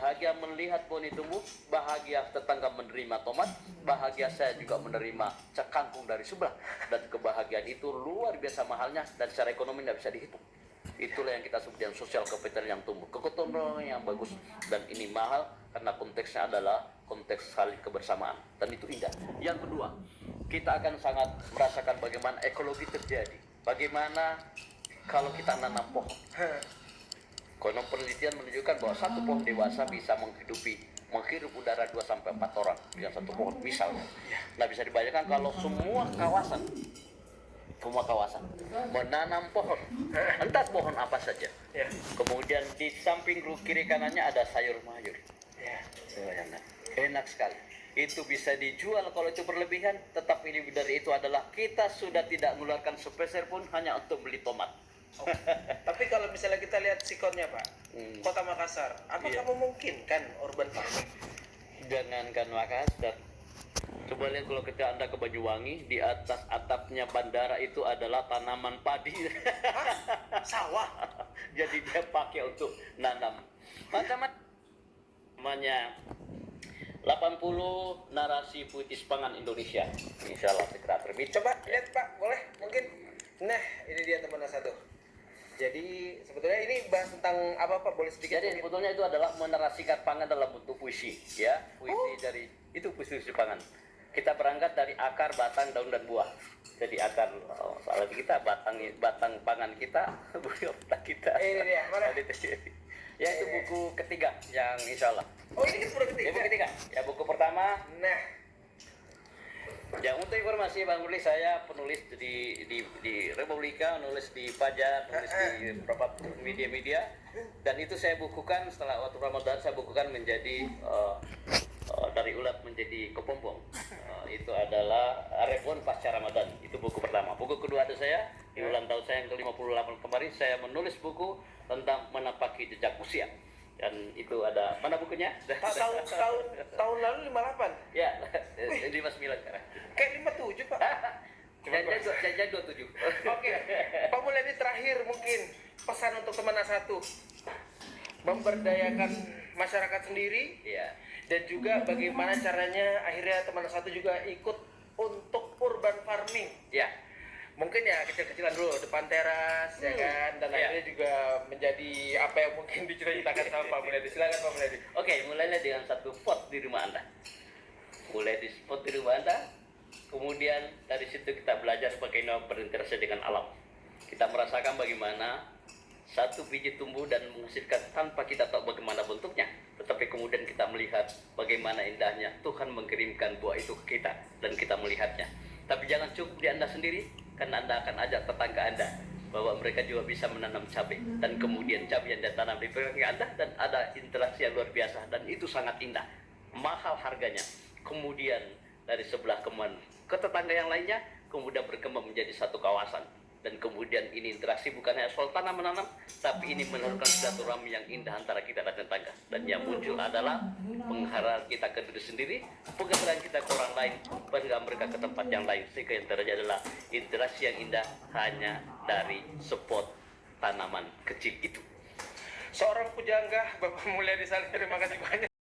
bahagia melihat pohon itu tumbuh, bahagia tetangga menerima tomat, bahagia saya juga menerima kangkung dari sebelah, dan kebahagiaan itu luar biasa mahalnya dan secara ekonomi tidak bisa dihitung. Itulah yang kita sebut dengan sosial capital yang tumbuh, keketumpahan yang bagus, dan ini mahal karena konteksnya adalah konteks saling kebersamaan, dan itu indah. Yang kedua, kita akan sangat merasakan bagaimana ekologi terjadi. Bagaimana kalau kita nanam pohon. Konon penelitian menunjukkan bahwa satu pohon dewasa bisa menghirup udara 2-4 orang dengan satu pohon misalnya. Nah, bisa dibayangkan kalau semua kawasan menanam pohon, entah pohon apa saja. Kemudian di samping kiri kanannya ada sayur mayur. Enak sekali. Itu bisa dijual kalau itu berlebihan, tetapi ini dari itu adalah kita sudah tidak mengeluarkan sepeser pun hanya untuk beli tomat. Oh, tapi kalau misalnya kita lihat sikonnya Pak, Kota Makassar, apakah memungkinkan urban farming? Jangankan Makassar, coba lihat kalau Anda ke Banyuwangi, di atas atapnya bandara itu adalah tanaman padi. Sawah. Jadi dia pakai untuk nanam macam-macam. Namanya 80 narasi puitis pangan Indonesia. Insya Allah segera terbit. Coba lihat Pak, boleh mungkin. Nah, ini dia teman satu. Jadi sebetulnya ini bahas tentang apa Pak? Boleh sedikit? Jadi sebetulnya itu adalah menarasikan pangan dalam bentuk puisi, ya. Puisi dari itu puisi pangan. Kita berangkat dari akar, batang, daun dan buah. Jadi akar, salah kita batang pangan kita, buah otak kita. Ini dia, mana? Ya itu buku ketiga yang insya Allah. Oh ini kan buku ketiga. Ya, buku ketiga. Ya buku pertama. Nah. Ya untuk informasi Bang Ruli, saya penulis di Republika, nulis di Fajar, nulis di beberapa media-media, dan itu saya bukukan setelah waktu Ramadan, saya bukukan menjadi dari ulat menjadi kepompong. Itu adalah Refon pasca Ramadan. Itu buku pertama. Buku kedua ada saya di ulang tahun saya yang ke-58 kemarin, saya menulis buku tentang menapaki jejak usia. Dan itu ada, mana bukunya? Tahun lalu 58. Ya, 59 sekarang. Kayak 57 Pak. Jangan 27. Oke, Pak Mulyadi terakhir mungkin pesan untuk teman A1 memberdayakan masyarakat sendiri, Iya. dan juga bagaimana caranya akhirnya teman A1 juga ikut untuk urban farming. Ya. Mungkin ya kecil-kecilan dulu depan teras ya kan, dan akhirnya juga menjadi apa yang mungkin diceritakan sama Pak Mulyadi. Silakan Pak Mulyadi. Oke, mulailah dengan satu pot di rumah Anda. Mulai di spot di rumah Anda. Kemudian dari situ kita belajar bagaimana berinteraksi dengan alam. Kita merasakan bagaimana satu biji tumbuh dan menghasilkan tanpa kita tahu bagaimana bentuknya, tetapi kemudian kita melihat bagaimana indahnya Tuhan mengirimkan buah itu ke kita dan kita melihatnya. Tapi jangan cukup di Anda sendiri, karena Anda akan ajak tetangga Anda bahwa mereka juga bisa menanam cabai, dan kemudian cabai yang ditanam di belakang Anda, dan ada interaksi yang luar biasa, dan itu sangat indah, mahal harganya. Kemudian dari sebelah ke tetangga yang lainnya, kemudian berkembang menjadi satu kawasan. Dan kemudian ini interaksi bukan hanya soal tanam menanam, tapi ini menemukan silaturahmi yang indah antara kita dan tetangga. Dan yang muncul adalah penghargaan kita ke diri sendiri, penghargaan kita ke orang lain, penghargaan mereka ke tempat yang lain. Sehingga yang terjadi adalah interaksi yang indah hanya dari spot tanaman kecil itu. Seorang pujangga Bapak Mulyadi Saleh, terima kasih banyak.